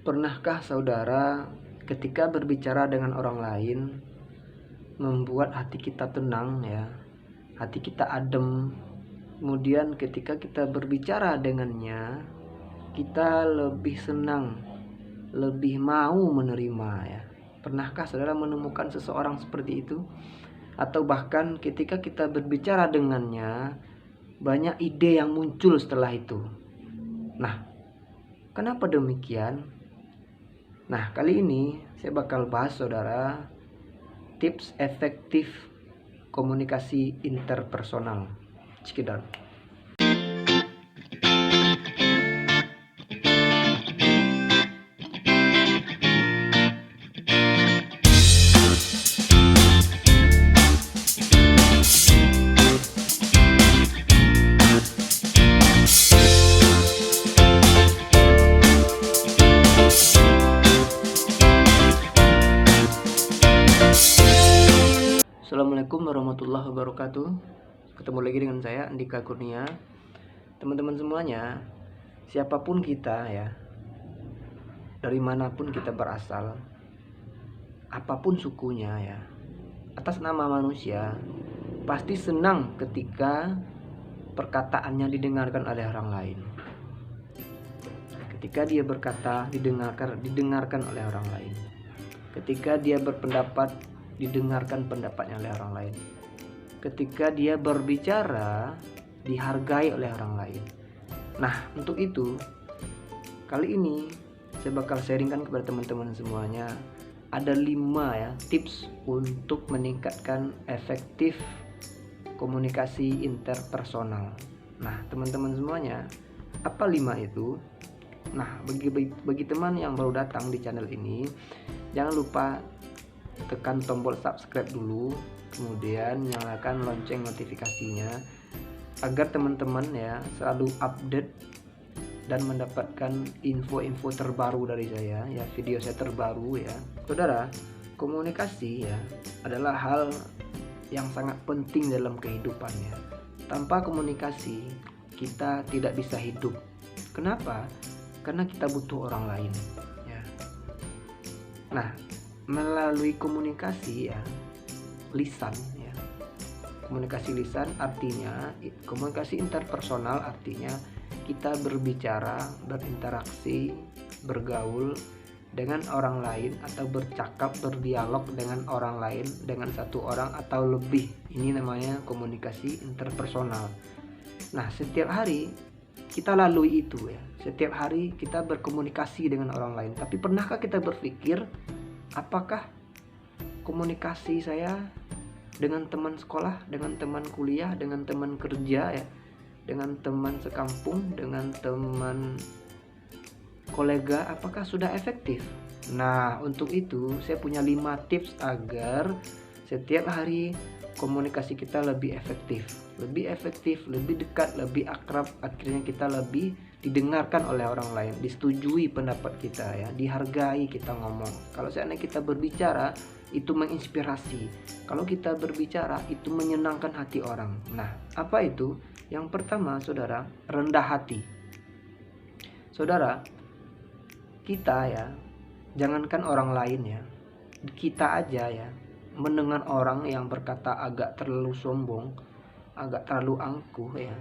Pernahkah saudara ketika berbicara dengan orang lain membuat hati kita tenang ya, hati kita adem. Kemudian ketika kita berbicara dengannya, kita lebih senang, lebih mau menerima ya. Pernahkah saudara menemukan seseorang seperti itu? Atau bahkan ketika kita berbicara dengannya, banyak ide yang muncul setelah itu. Nah, kenapa demikian? Nah, kali ini saya bakal bahas saudara tips efektif komunikasi interpersonal. Sekedar. Assalamualaikum warahmatullahi wabarakatuh. Ketemu lagi dengan saya Andika Kurnia. Teman-teman semuanya, siapapun kita ya, dari manapun kita berasal, apapun sukunya ya, atas nama manusia, pasti senang ketika perkataannya didengarkan oleh orang lain. Ketika dia berkata didengarkan oleh orang lain. Ketika dia berpendapat didengarkan pendapatnya oleh orang lain. Ketika dia berbicara dihargai oleh orang lain. Nah, untuk itu kali ini saya bakal sharingkan kepada teman-teman semuanya ada 5 ya tips untuk meningkatkan efektif komunikasi interpersonal. Nah, teman-teman semuanya, apa 5 itu? Nah, bagi teman yang baru datang di channel ini, jangan lupa tekan tombol subscribe dulu, kemudian nyalakan lonceng notifikasinya agar teman-teman ya selalu update dan mendapatkan info-info terbaru dari saya ya, video saya terbaru ya. Saudara, komunikasi ya adalah hal yang sangat penting dalam kehidupan ya. Tanpa komunikasi kita tidak bisa hidup. Kenapa? Karena kita butuh orang lain ya. Nah, melalui komunikasi ya, lisan ya. Komunikasi lisan artinya komunikasi interpersonal, artinya kita berbicara, berinteraksi, bergaul dengan orang lain atau bercakap, berdialog dengan orang lain, dengan satu orang atau lebih. Ini namanya komunikasi interpersonal. Nah, setiap hari kita lalui itu ya. Setiap hari kita berkomunikasi dengan orang lain. Tapi pernahkah kita berpikir, apakah komunikasi saya dengan teman sekolah, dengan teman kuliah, dengan teman kerja ya, dengan teman sekampung, dengan teman kolega, apakah sudah efektif? Nah, untuk itu saya punya 5 tips agar setiap hari komunikasi kita lebih efektif, lebih dekat, lebih akrab, akhirnya kita lebih didengarkan oleh orang lain, disetujui pendapat kita ya, dihargai kita ngomong. Kalau seandainya kita berbicara itu menginspirasi, kalau kita berbicara itu menyenangkan hati orang. Nah, apa itu? Yang pertama, saudara, rendah hati. Saudara, kita ya, jangankan orang lain ya, kita aja ya, mendengar orang yang berkata agak terlalu sombong, agak terlalu angkuh ya,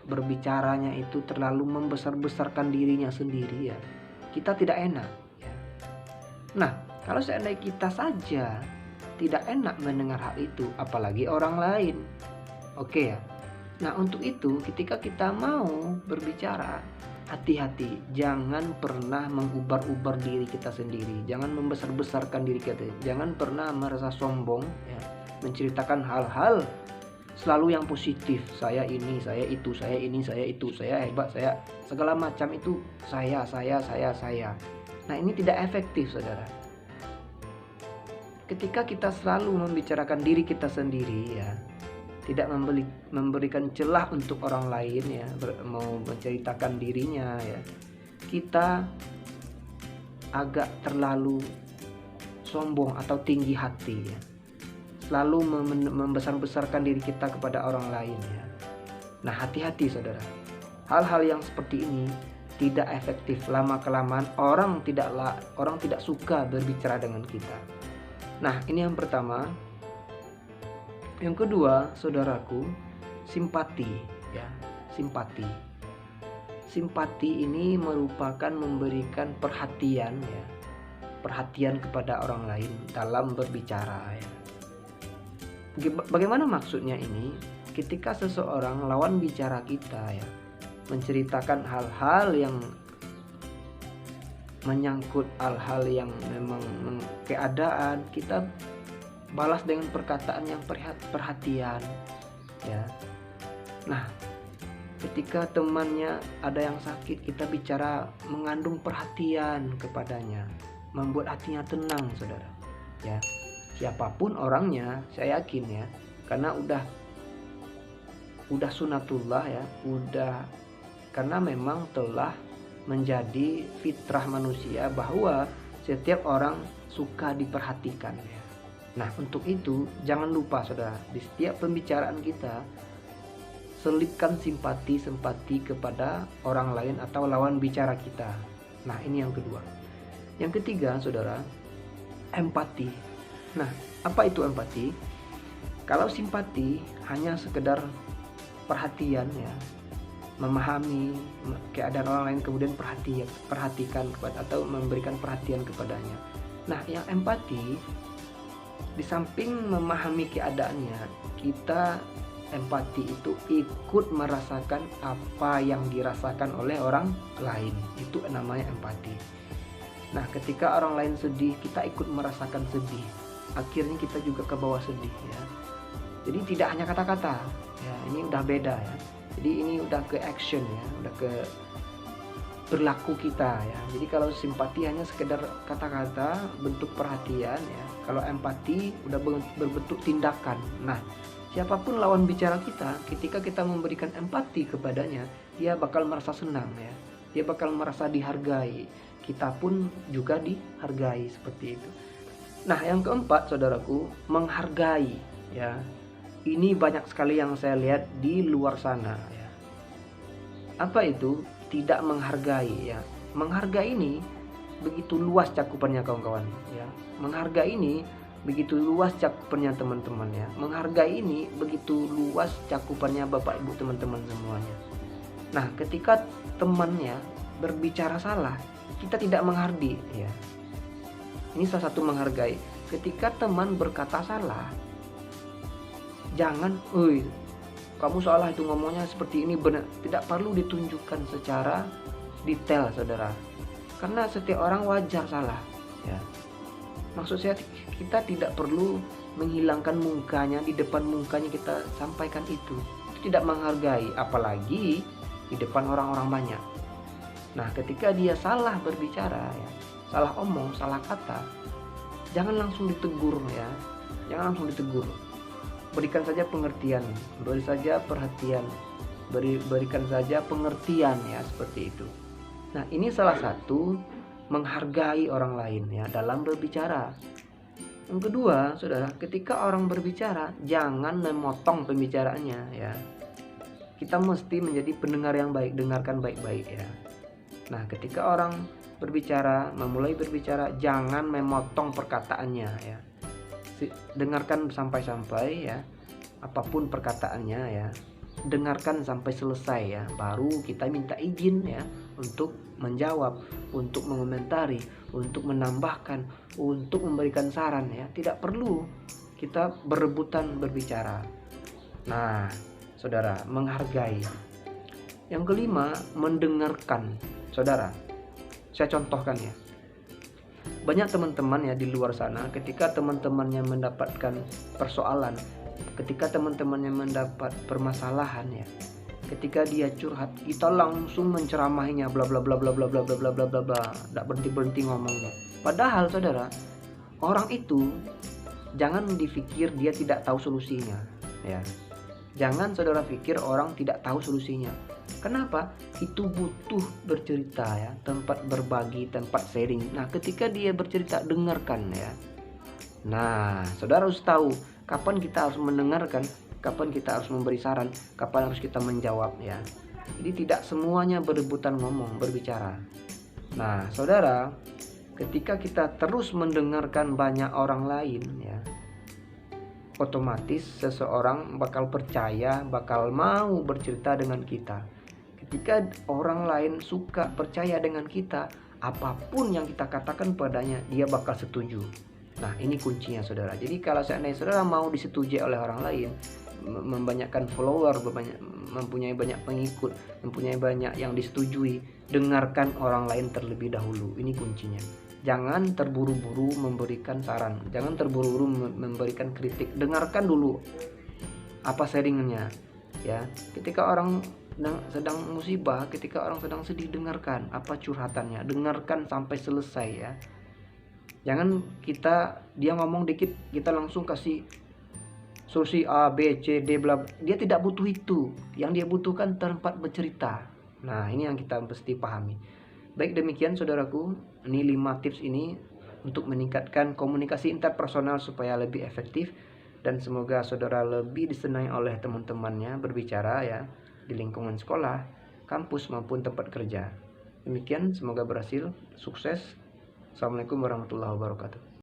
berbicaranya itu terlalu membesar-besarkan dirinya sendiri ya, kita tidak enak ya. Nah, kalau seandainya kita saja tidak enak mendengar hal itu, apalagi orang lain. Oke ya. Nah, untuk itu ketika kita mau berbicara, hati-hati, jangan pernah mengubar-ubar diri kita sendiri, jangan membesar-besarkan diri kita, jangan pernah merasa sombong ya, menceritakan hal-hal selalu yang positif. Saya ini, saya itu, saya ini, saya itu, saya hebat, saya segala macam itu saya. Nah, ini tidak efektif, saudara. Ketika kita selalu membicarakan diri kita sendiri ya, tidak memberikan celah untuk orang lain ya, mau menceritakan dirinya ya, kita agak terlalu sombong atau tinggi hati ya, selalu membesar-besarkan diri kita kepada orang lain ya. Nah, hati-hati saudara, hal-hal yang seperti ini tidak efektif. Lama kelamaan orang tidak suka berbicara dengan kita. Nah, ini yang pertama. Yang kedua, saudaraku, simpati ya. Simpati ini merupakan memberikan perhatian ya. Perhatian kepada orang lain dalam berbicara ya. Bagaimana maksudnya ini? Ketika seseorang lawan bicara kita ya, menceritakan hal-hal yang menyangkut hal-hal yang memang keadaan, kita balas dengan perkataan yang perhatian ya. Nah, ketika temannya ada yang sakit, kita bicara mengandung perhatian kepadanya, membuat hatinya tenang, saudara ya. Siapapun orangnya, saya yakin ya, karena udah sunatullah ya, karena memang telah menjadi fitrah manusia bahwa setiap orang suka diperhatikan ya. Nah, untuk itu jangan lupa, saudara, di setiap pembicaraan kita selipkan simpati kepada orang lain atau lawan bicara kita. Nah, ini yang kedua. Yang ketiga, saudara, empati. Nah, apa itu empati? Kalau simpati hanya sekedar perhatian ya, memahami keadaan orang lain kemudian perhatikan kepada atau memberikan perhatian kepadanya. Nah, yang empati di samping memahami keadaannya, kita empati itu ikut merasakan apa yang dirasakan oleh orang lain. Itu namanya empati. Nah, ketika orang lain sedih, kita ikut merasakan sedih. Akhirnya kita juga ke bawah sedih ya. Jadi tidak hanya kata-kata ya, ini udah beda ya. Jadi ini udah ke action ya, udah ke perilaku kita ya. Jadi kalau simpati hanya sekedar kata-kata, bentuk perhatian ya. Kalau empati udah berbentuk tindakan. Nah, siapapun lawan bicara kita, ketika kita memberikan empati kepadanya, dia bakal merasa senang ya. Dia bakal merasa dihargai. Kita pun juga dihargai seperti itu. Nah, yang keempat, saudaraku, menghargai ya. Ini banyak sekali yang saya lihat di luar sana ya. Apa itu? Tidak menghargai ya. Menghargai ini begitu luas cakupannya, kawan-kawan ya. Menghargai ini begitu luas cakupannya, teman-teman ya. Menghargai ini begitu luas cakupannya, Bapak Ibu, teman-teman semuanya. Nah, ketika temannya berbicara salah, kita tidak menghargai ya. Ini salah satu menghargai. Ketika teman berkata salah, jangan, kamu salah itu ngomongnya seperti ini, benar. Tidak perlu ditunjukkan secara detail, saudara. Karena setiap orang wajar salah ya. Maksud saya, kita tidak perlu menghilangkan mukanya, di depan mukanya kita sampaikan itu. Itu tidak menghargai, apalagi di depan orang-orang banyak. Nah, ketika dia salah berbicara ya, salah omong, salah kata, jangan langsung ditegur ya. Jangan langsung ditegur. Berikan saja pengertian, beri saja perhatian, berikan saja pengertian ya, seperti itu. Nah, ini salah satu menghargai orang lain ya dalam berbicara. Yang kedua, saudara, ketika orang berbicara, jangan memotong pembicaraannya ya. Kita mesti menjadi pendengar yang baik, dengarkan baik-baik ya. Nah, ketika orang memulai berbicara, jangan memotong perkataannya ya. Dengarkan sampai-sampai ya, apapun perkataannya ya, dengarkan sampai selesai ya, baru kita minta izin ya untuk menjawab, untuk mengomentari, untuk menambahkan, untuk memberikan saran ya. Tidak perlu kita berebutan berbicara. Nah, saudara, menghargai. Yang kelima, mendengarkan. Saudara, saya contohkan ya. Banyak teman-teman ya di luar sana, ketika teman-temannya mendapatkan persoalan, ketika teman-temannya mendapat permasalahan ya, ketika dia curhat, kita langsung menceramahinya, bla bla bla bla bla bla bla bla bla bla bla, tidak berhenti ngomongnya. Padahal, saudara, orang itu jangan dipikir dia tidak tahu solusinya ya. Jangan saudara pikir orang tidak tahu solusinya. Kenapa? Itu butuh bercerita ya, tempat berbagi, tempat sharing. Nah, ketika dia bercerita, dengarkan ya. Nah, saudara harus tahu kapan kita harus mendengarkan, kapan kita harus memberi saran, kapan harus kita menjawab ya. Jadi tidak semuanya berebutan ngomong, berbicara. Nah, saudara, ketika kita terus mendengarkan banyak orang lain ya, otomatis seseorang bakal percaya, bakal mau bercerita dengan kita. Ketika orang lain suka percaya dengan kita, apapun yang kita katakan padanya, dia bakal setuju. Nah, ini kuncinya saudara. Jadi kalau seandainya saudara mau disetujui oleh orang lain, membanyakkan follower, mempunyai banyak pengikut, mempunyai banyak yang disetujui, dengarkan orang lain terlebih dahulu. Ini kuncinya. Jangan terburu-buru memberikan saran, jangan terburu-buru memberikan kritik. Dengarkan dulu apa sharingnya ya. Ketika orang sedang musibah, ketika orang sedang sedih, dengarkan apa curhatannya, dengarkan sampai selesai ya. Jangan dia ngomong dikit kita langsung kasih solusi A, B, C, D, bla. Dia tidak butuh itu. Yang dia butuhkan tempat bercerita. Nah, ini yang kita mesti pahami. Baik, demikian saudaraku, ini 5 tips ini untuk meningkatkan komunikasi interpersonal supaya lebih efektif, dan semoga saudara lebih disenangi oleh teman-temannya berbicara ya di lingkungan sekolah, kampus maupun tempat kerja. Demikian, semoga berhasil, sukses. Assalamualaikum warahmatullahi wabarakatuh.